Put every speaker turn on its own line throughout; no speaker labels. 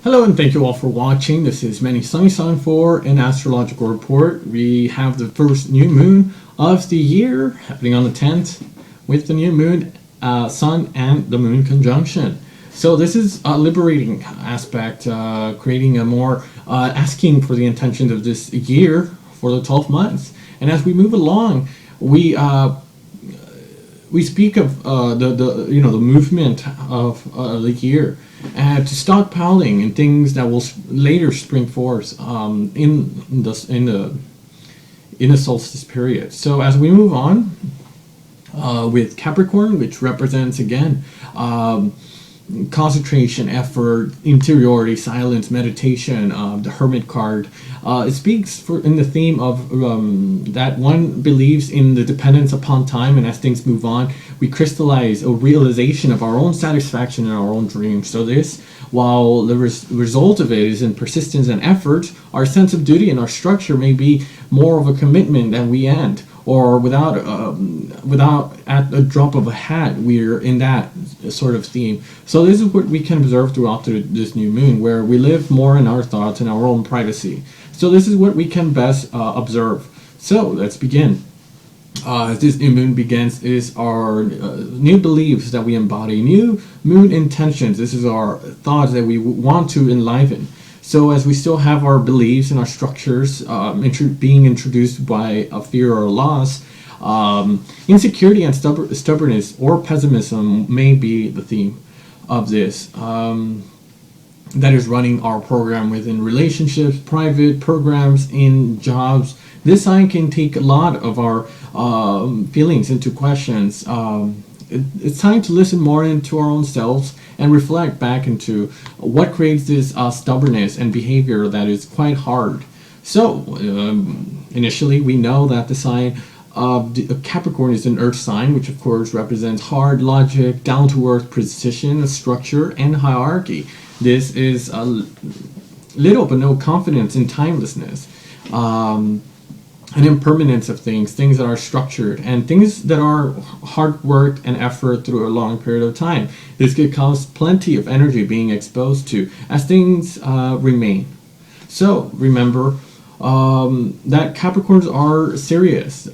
Hello and thank you all for watching. This is Manny Sunny Sun for an astrological report. We have the first new moon of the year happening on the 10th with the new moon, sun and the moon conjunction. So this is a liberating aspect, creating a more, asking for the intentions of this year for the 12 months. And as we move along, we speak of the movement of the year to stockpiling and things that will later spring forth in the solstice period. So as we move on with Capricorn, which represents again concentration, effort, interiority, silence, meditation, the Hermit card. It speaks in the theme of that one believes in the dependence upon time, and as things move on, we crystallize a realization of our own satisfaction in our own dreams. So this, while the result of it is in persistence and effort, our sense of duty and our structure may be more of a commitment than we end. Or without at a drop of a hat, we're in that sort of theme. So this is what we can observe throughout this new moon, where we live more in our thoughts and our own privacy. So this is what we can best observe. So let's begin. As this new moon begins, is our new beliefs that we embody, new moon intentions. This is our thoughts that we want to enliven. So as we still have our beliefs and our structures being introduced by a fear or loss, insecurity and stubbornness or pessimism may be the theme of this. That is running our program within relationships, private programs, in jobs. This sign can take a lot of our feelings into questions. It's time to listen more into our own selves and reflect back into what creates this stubbornness and behavior that is quite hard. So, initially, we know that the sign of Capricorn is an earth sign, which of course represents hard logic, down-to-earth precision, structure, and hierarchy. This is little but no confidence in timelessness. An impermanence of things that are structured, and things that are hard work and effort through a long period of time. This could cause plenty of energy being exposed to as things remain. So remember that Capricorns are serious.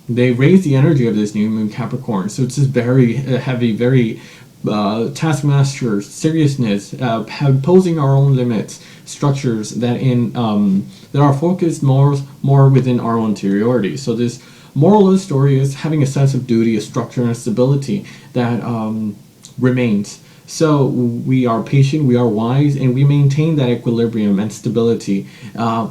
They raise the energy of this new moon Capricorn. So it's this very heavy, very taskmaster seriousness, posing our own limits, structures that that are focused more within our own interiority. So this moral of the story is having a sense of duty, a structure, and a stability that remains. So we are patient, we are wise, and we maintain that equilibrium and stability.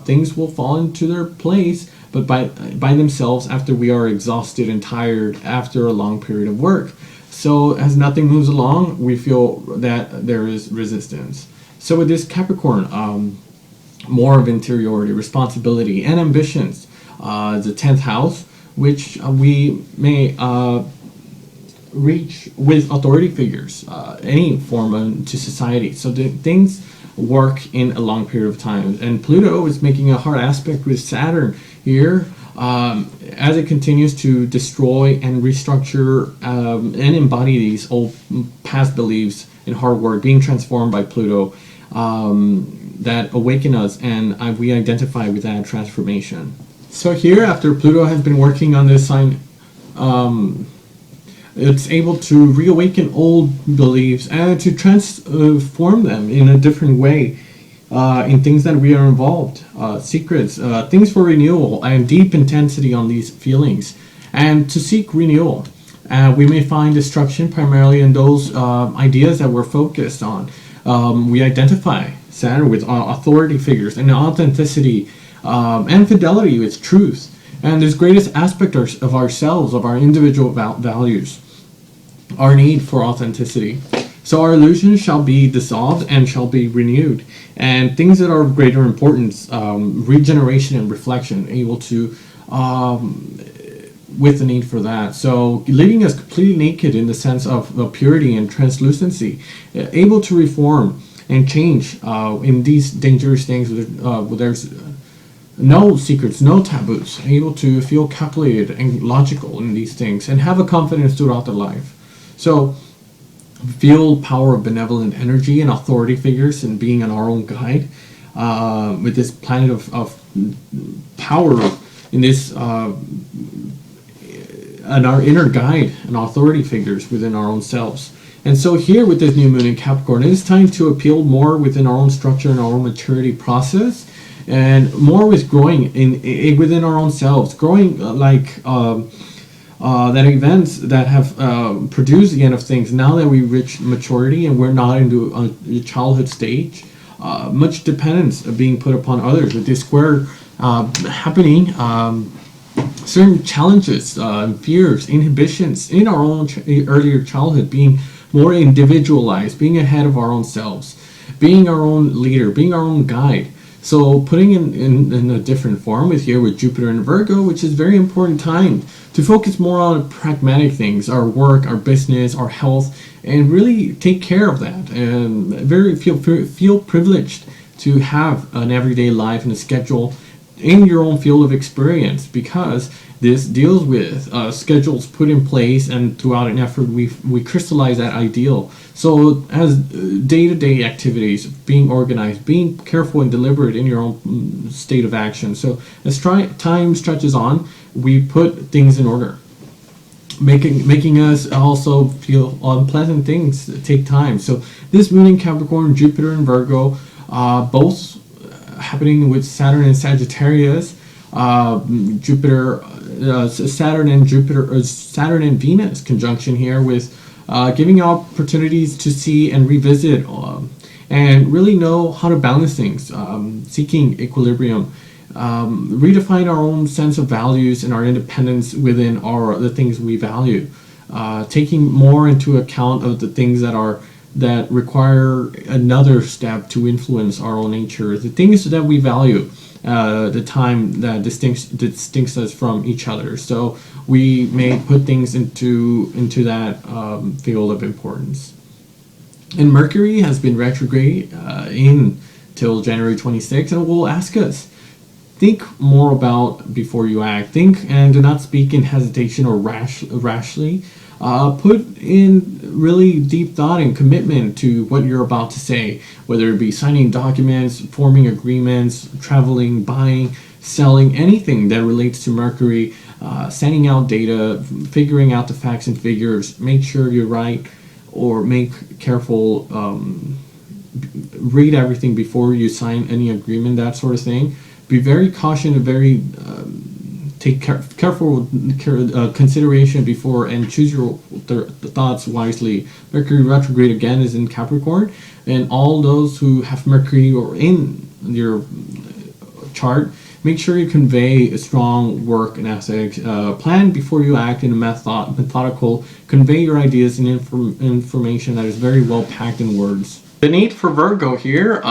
Things will fall into their place, but by themselves after we are exhausted and tired after a long period of work. So as nothing moves along, we feel that there is resistance. So with this Capricorn, more of interiority, responsibility, and ambitions. The 10th house, which we may reach with authority figures, any form to society. So things work in a long period of time. And Pluto is making a hard aspect with Saturn here, as it continues to destroy and restructure and embody these old past beliefs in hard work, being transformed by Pluto, that awaken us, and we identify with that transformation. So here, after Pluto has been working on this sign, it's able to reawaken old beliefs and to transform them in a different way in things that we are involved, secrets, things for renewal, and deep intensity on these feelings, and to seek renewal. We may find destruction primarily in those ideas that we're focused on. We identify Saturn with authority figures and authenticity and fidelity with truth, and this greatest aspect of ourselves, of our individual values, our need for authenticity. So our illusions shall be dissolved and shall be renewed, and things that are of greater importance, regeneration and reflection, able to with the need for that. So leaving us completely naked in the sense of purity and translucency, able to reform and change in these dangerous things where there's no secrets, no taboos, able to feel calculated and logical in these things and have a confidence throughout their life. So feel power of benevolent energy and authority figures and being an our own guide with this planet of power in this and our inner guide and authority figures within our own selves. And so here with this new moon in Capricorn, it is time to appeal more within our own structure and our own maturity process, and more with growing in within our own selves, growing that events that have produced the end of things. Now that we reach maturity and we're not into a childhood stage, much dependence being put upon others with this square happening. Certain challenges, fears, inhibitions in our own earlier childhood being more individualized, being ahead of our own selves, being our own leader, being our own guide. So putting in a different form with here with Jupiter and Virgo, which is very important time to focus more on pragmatic things, our work, our business, our health, and really take care of that. And feel privileged to have an everyday life and a schedule in your own field of experience, because this deals with schedules put in place, and throughout an effort we crystallize that ideal. So as day-to-day activities being organized, being careful and deliberate in your own state of action. So as time stretches on, we put things in order, making us also feel unpleasant things take time. So this moon in Capricorn, Jupiter and Virgo, both happening with Saturn and Sagittarius, Saturn and Venus conjunction here with giving opportunities to see and revisit and really know how to balance things, seeking equilibrium, redefine our own sense of values and our independence within the things we value, taking more into account of the things that require another step to influence our own nature, the things that we value, the time that distincts us from each other. So we may put things into that field of importance. And Mercury has been retrograde till January 26th, and will ask us, think more about before you act. Think and do not speak in hesitation or rashly. Put in really deep thought and commitment to what you're about to say, whether it be signing documents, forming agreements, traveling, buying, selling, anything that relates to Mercury, sending out data, figuring out the facts and figures. Make sure you're right, or make careful, read everything before you sign any agreement, that sort of thing. Be very cautious and very take careful consideration before, and choose your thoughts wisely. Mercury retrograde again is in Capricorn, and all those who have Mercury or in your chart, make sure you convey a strong work and ethics. Plan before you act in a methodical. Convey your ideas and information that is very well packed in words. The need for Virgo here,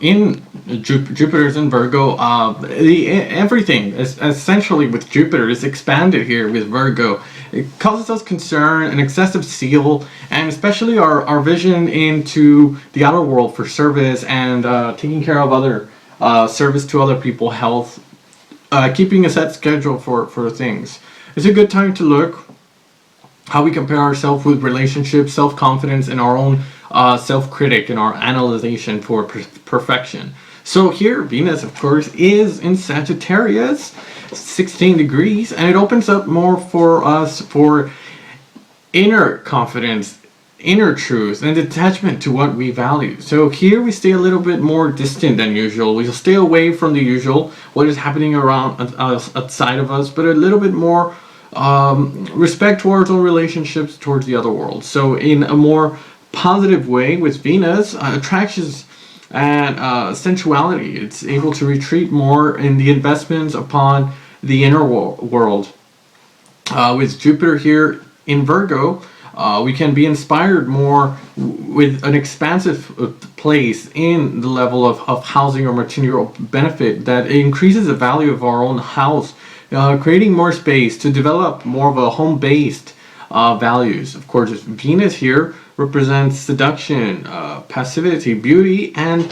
in Jupiter's in Virgo, everything is essentially with Jupiter is expanded here with Virgo. It causes us concern, an excessive zeal, and especially our vision into the outer world for service and taking care of other service to other people, health, keeping a set schedule for things. It's a good time to look how we compare ourselves with relationships, self-confidence, and our own self-critic and our analyzation for perfection. So here Venus, of course, is in Sagittarius, 16 degrees, and it opens up more for us for inner confidence, inner truth, and detachment to what we value. So here we stay a little bit more distant than usual. We'll stay away from the usual, what is happening around us, outside of us, but a little bit more respect towards our relationships towards the other world. So in a more positive way with Venus, attractions and sensuality. It's able to retreat more in the investments upon the inner world. With Jupiter here in Virgo, we can be inspired more with an expansive place in the level of housing or material benefit that increases the value of our own house, creating more space to develop more of a home-based values. Of course, Venus here represents seduction, passivity, beauty, and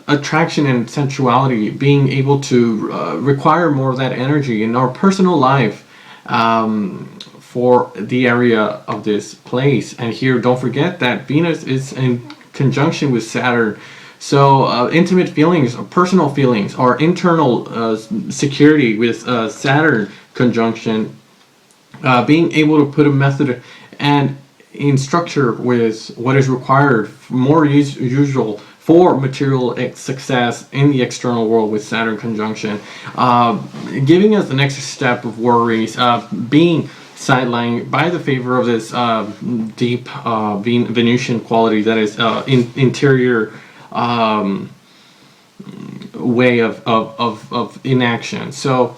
attraction and sensuality, being able to require more of that energy in our personal life, for the area of this place. And here, don't forget that Venus is in conjunction with Saturn. So intimate feelings, or personal feelings, or internal security with Saturn conjunction, being able to put a method and in structure with what is required, more usual for material success in the external world with Saturn conjunction, giving us the next step of worries, being sidelined by the favor of this deep Venusian quality that is interior way of inaction. So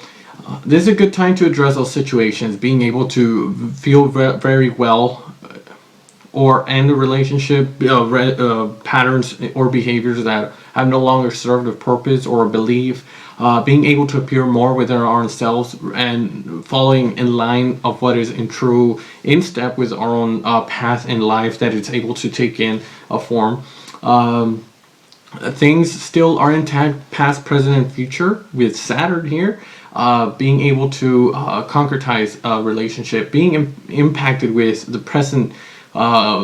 this is a good time to address those situations, being able to feel very well or end the relationship, patterns or behaviors that have no longer served a purpose or a belief, being able to appear more within our own selves and following in line of what is in step with our own path in life, that it's able to take in a form. Things still are intact, past, present, and future with Saturn here. Being able to concretize a relationship, being impacted with the present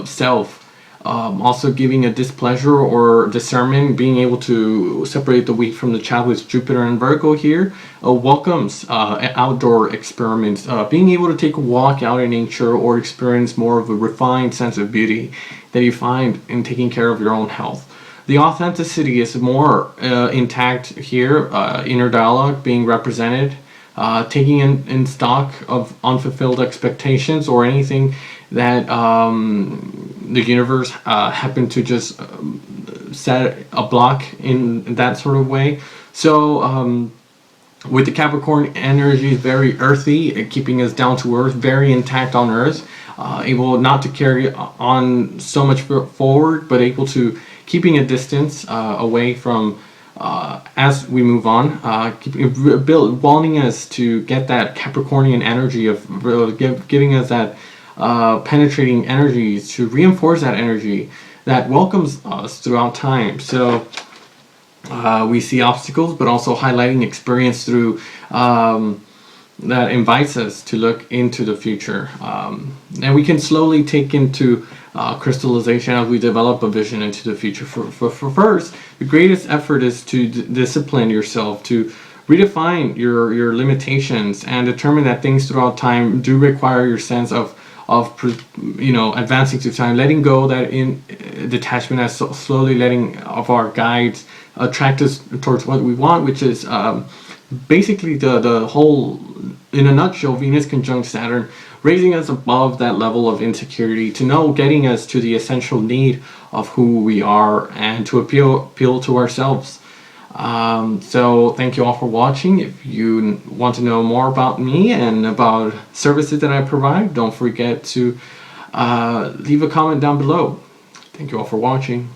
self, also giving a displeasure or discernment, being able to separate the wheat from the chaff with Jupiter and Virgo here, welcomes outdoor experiments, being able to take a walk out in nature or experience more of a refined sense of beauty that you find in taking care of your own health. The authenticity is more intact here, inner dialogue being represented, taking in stock of unfulfilled expectations or anything that the universe happened to just set a block in that sort of way. So with the Capricorn energy, very earthy, keeping us down to earth, very intact on earth, able not to carry on so much forward, but able to keeping a distance away from as we move on, wanting us to get that Capricornian energy of giving us that penetrating energy to reinforce that energy that welcomes us throughout time. So we see obstacles, but also highlighting experience through that invites us to look into the future. And we can slowly take into crystallization as we develop a vision into the future. For first, the greatest effort is to discipline yourself, to redefine your limitations and determine that things throughout time do require your sense of advancing through time, letting go that in detachment, as slowly letting of our guides attract us towards what we want, which is basically the whole, in a nutshell, Venus conjunct Saturn, raising us above that level of insecurity, to getting us to the essential need of who we are and to appeal to ourselves. So thank you all for watching. If you want to know more about me and about services that I provide, don't forget to leave a comment down below. Thank you all for watching.